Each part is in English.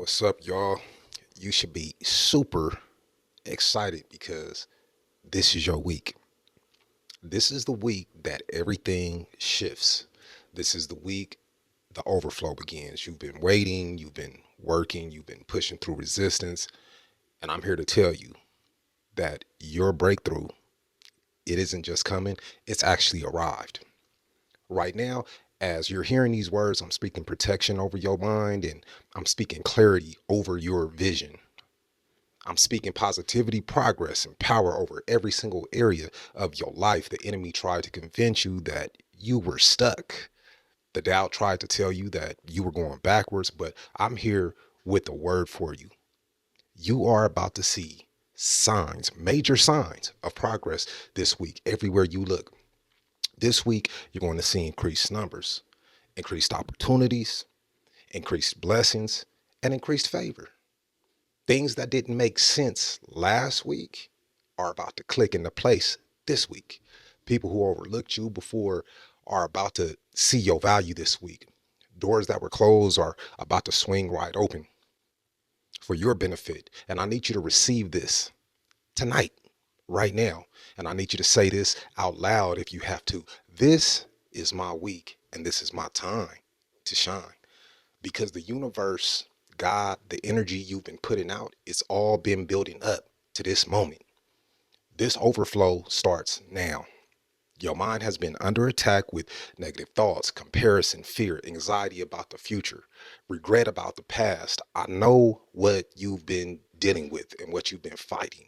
What's up, y'all? You should be super excited because this is your week. This is the week that everything shifts. This is the week the overflow begins. You've been waiting, you've been working, you've been pushing through resistance, and I'm here to tell you that your breakthrough, it isn't just coming, it's actually arrived. Right now, as you're hearing these words, I'm speaking protection over your mind and I'm speaking clarity over your vision. I'm speaking positivity, progress, and power over every single area of your life. The enemy tried to convince you that you were stuck. The doubt tried to tell you that you were going backwards, but I'm here with a word for you. You are about to see signs, major signs of progress this week, everywhere you look. This week, you're going to see increased numbers, increased opportunities, increased blessings, and increased favor. Things that didn't make sense last week are about to click into place this week. People who overlooked you before are about to see your value this week. Doors that were closed are about to swing wide open for your benefit. And I need you to receive this tonight, right now. And I need you to say this out loud if you have to. This is my week and this is my time to shine because the universe, God, the energy you've been putting out, it's all been building up to this moment. This overflow starts now. Your mind has been under attack with negative thoughts, comparison, fear, anxiety about the future, regret about the past. I know what you've been dealing with and what you've been fighting,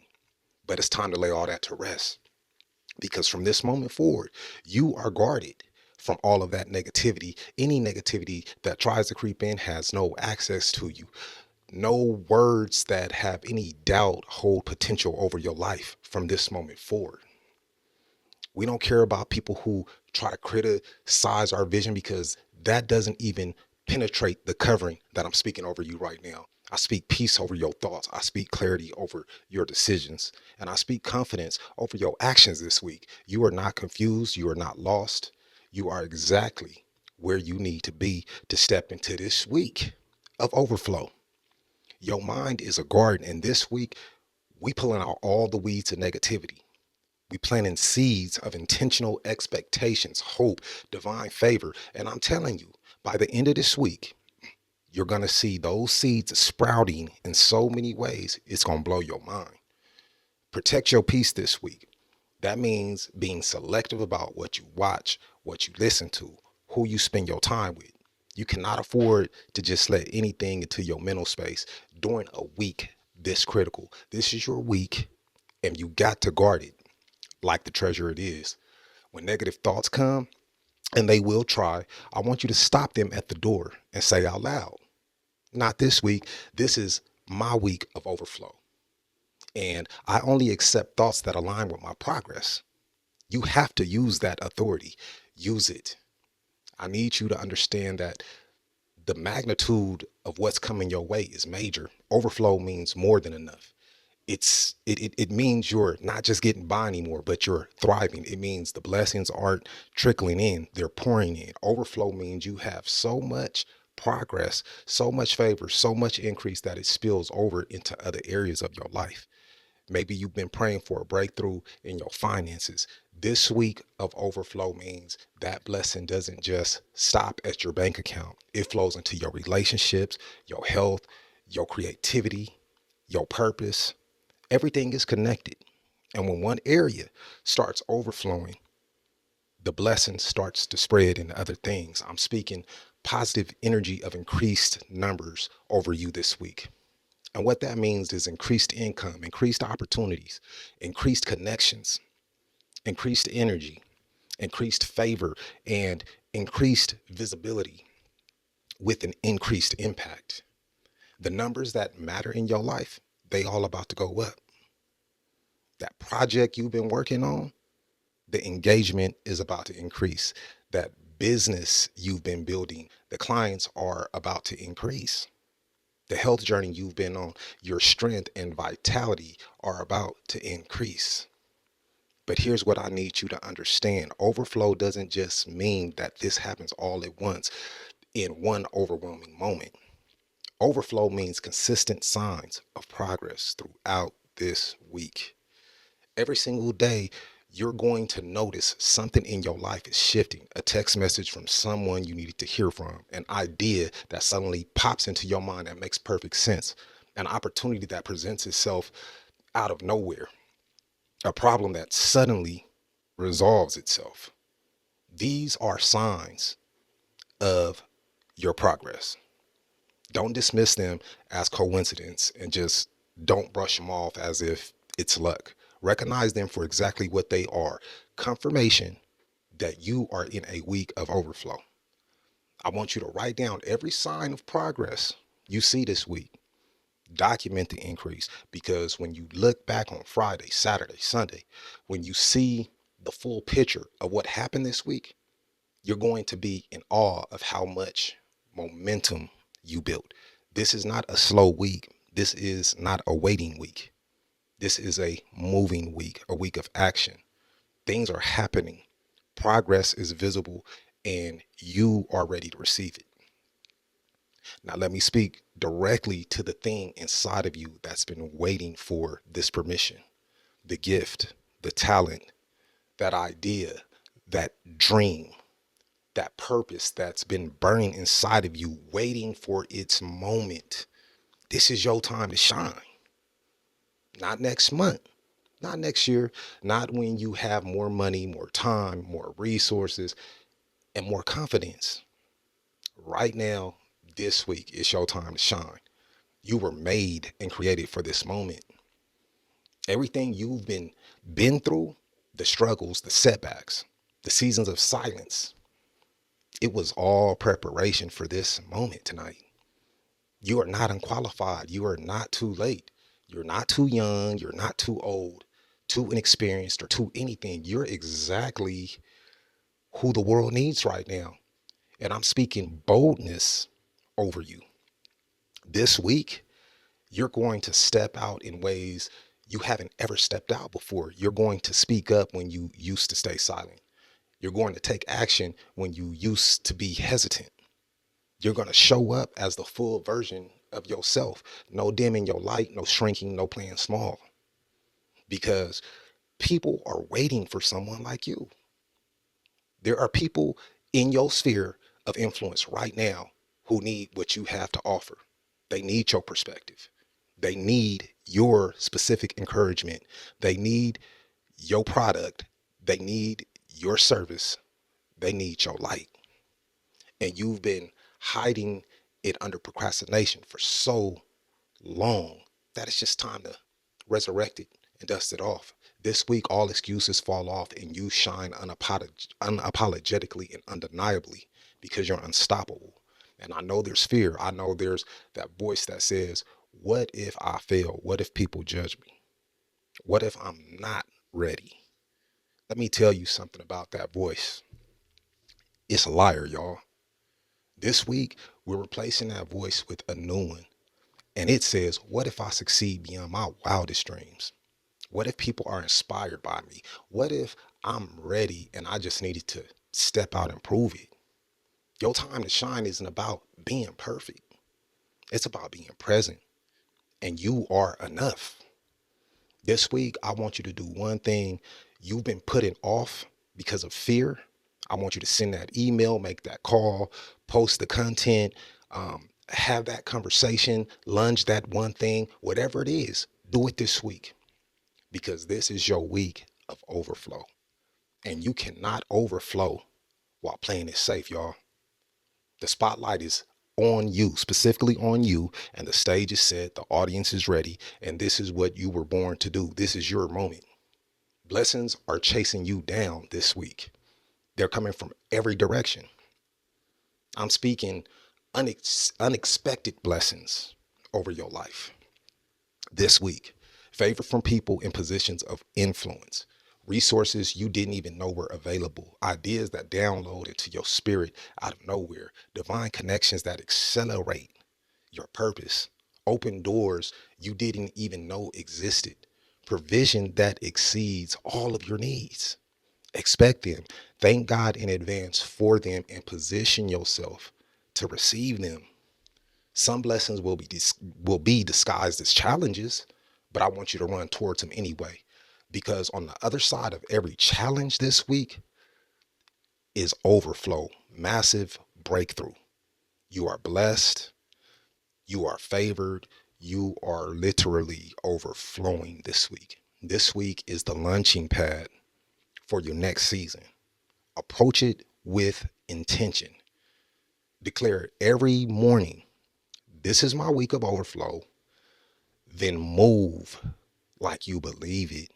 but it's time to lay all that to rest because from this moment forward, you are guarded from all of that negativity. Any negativity that tries to creep in has no access to you. No words that have any doubt hold potential over your life from this moment forward. We don't care about people who try to criticize our vision because that doesn't even penetrate the covering that I'm speaking over you right now. I speak peace over your thoughts. I speak clarity over your decisions. And I speak confidence over your actions this week. You are not confused. You are not lost. You are exactly where you need to be to step into this week of overflow. Your mind is a garden. And this week, we pulling out all the weeds of negativity. We planting seeds of intentional expectations, hope, divine favor. And I'm telling you, by the end of this week, you're going to see those seeds sprouting in so many ways. It's going to blow your mind. Protect your peace this week. That means being selective about what you watch, what you listen to, who you spend your time with. You cannot afford to just let anything into your mental space during a week this critical. This is your week and you got to guard it like the treasure it is. When negative thoughts come, and they will try, I want you to stop them at the door and say out loud, not this week. This is my week of overflow. And I only accept thoughts that align with my progress. You have to use that authority. Use it. I need you to understand that the magnitude of what's coming your way is major. Overflow means more than enough. It means you're not just getting by anymore, but you're thriving. It means the blessings aren't trickling in, they're pouring in. Overflow means you have so much progress, so much favor, so much increase that it spills over into other areas of your life. Maybe you've been praying for a breakthrough in your finances. This week of overflow means that blessing doesn't just stop at your bank account. It flows into your relationships, your health, your creativity, your purpose. Everything is connected. And when one area starts overflowing, the blessing starts to spread into other things. I'm speaking positive energy of increased numbers over you this week. And what that means is increased income, increased opportunities, increased connections, increased energy, increased favor, and increased visibility with an increased impact. The numbers that matter in your life, they all about to go up. That project you've been working on, the engagement is about to increase. That business you've been building, the clients are about to increase. The health journey you've been on, your strength and vitality are about to increase. But here's what I need you to understand. Overflow doesn't just mean that this happens all at once in one overwhelming moment. Overflow means consistent signs of progress throughout this week. Every single day, you're going to notice something in your life is shifting. A text message from someone you needed to hear from, an idea that suddenly pops into your mind that makes perfect sense, an opportunity that presents itself out of nowhere, a problem that suddenly resolves itself. These are signs of your progress. Don't dismiss them as coincidence and just don't brush them off as if it's luck. Recognize them for exactly what they are: confirmation that you are in a week of overflow. I want you to write down every sign of progress you see this week. Document the increase, because when you look back on Friday, Saturday, Sunday, when you see the full picture of what happened this week, you're going to be in awe of how much momentum you built. This is not a slow week. This is not a waiting week. This is a moving week, a week of action. Things are happening. Progress is visible and you are ready to receive it. Now, let me speak directly to the thing inside of you that's been waiting for this permission: the gift, the talent, that idea, that dream, that purpose that's been burning inside of you, waiting for its moment. This is your time to shine. Not next month, not next year, not when you have more money, more time, more resources, and more confidence. Right now, this week is your time to shine. You were made and created for this moment. Everything you've been through, the struggles, the setbacks, the seasons of silence, it was all preparation for this moment tonight. You are not unqualified. You are not too late. You're not too young. You're not too old, too inexperienced, or too anything. You're exactly who the world needs right now. And I'm speaking boldness over you. This week, you're going to step out in ways you haven't ever stepped out before. You're going to speak up when you used to stay silent. You're going to take action when you used to be hesitant. You're going to show up as the full version of yourself. No dimming your light, no shrinking, no playing small. Because people are waiting for someone like you. There are people in your sphere of influence right now who need what you have to offer. They need your perspective. They need your specific encouragement. They need your product. They need your service. They need your light. And you've been hiding it under procrastination for so long that it's just time to resurrect it and dust it off. This week, all excuses fall off and you shine unapologetically and undeniably, because you're unstoppable. And I know there's fear. I know there's that voice that says, what if I fail? What if people judge me? What if I'm not ready? Let me tell you something about that voice. It's a liar, y'all. This week, we're replacing that voice with a new one. And it says, what if I succeed beyond my wildest dreams? What if people are inspired by me? What if I'm ready and I just needed to step out and prove it? Your time to shine isn't about being perfect. It's about being present. And you are enough. This week, I want you to do one thing you've been putting off because of fear. I want you to send that email, make that call, post the content, have that conversation, lunge that one thing, whatever it is, do it this week, because this is your week of overflow. And you cannot overflow while playing it safe, y'all. The spotlight is on you, specifically on you, and the stage is set, the audience is ready, and this is what you were born to do. This is your moment. Blessings are chasing you down this week. They're coming from every direction. I'm speaking unexpected blessings over your life this week. Favor from people in positions of influence. Resources you didn't even know were available. Ideas that download into your spirit out of nowhere. Divine connections that accelerate your purpose. Open doors you didn't even know existed. Provision that exceeds all of your needs. Expect them. Thank God in advance for them and position yourself to receive them. Some blessings will be disguised as challenges, but I want you to run towards them anyway. Because on the other side of every challenge this week is overflow, massive breakthrough. You are blessed, you are favored, you are literally overflowing this week. This week is the launching pad for your next season. Approach it with intention. Declare every morning, this is my week of overflow. Then move like you believe it.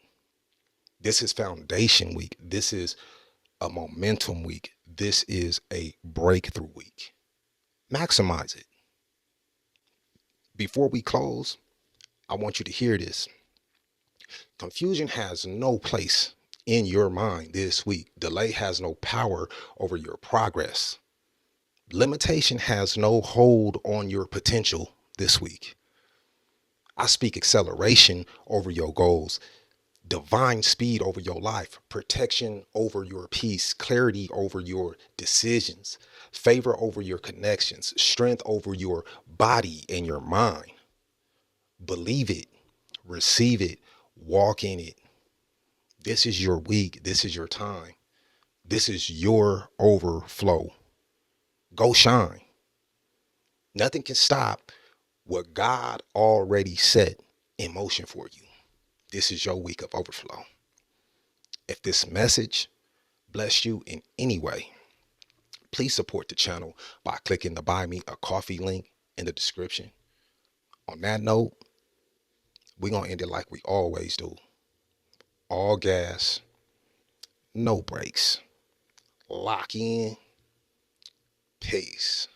This is foundation week. This is a momentum week. This is a breakthrough week. Maximize it. Before we close, I want you to hear this. Confusion has no place in your mind this week. Delay has no power over your progress. Limitation has no hold on your potential this week. I speak acceleration over your goals, divine speed over your life, protection over your peace, clarity over your decisions, favor over your connections, strength over your body and your mind. Believe it, receive it, walk in it. This is your week. This is your time. This is your overflow. Go shine. Nothing can stop what God already set in motion for you. This is your week of overflow. If this message blessed you in any way, please support the channel by clicking the Buy Me a Coffee link in the description. On that note, we're going to end it like we always do. All gas, no brakes. Lock in. Peace.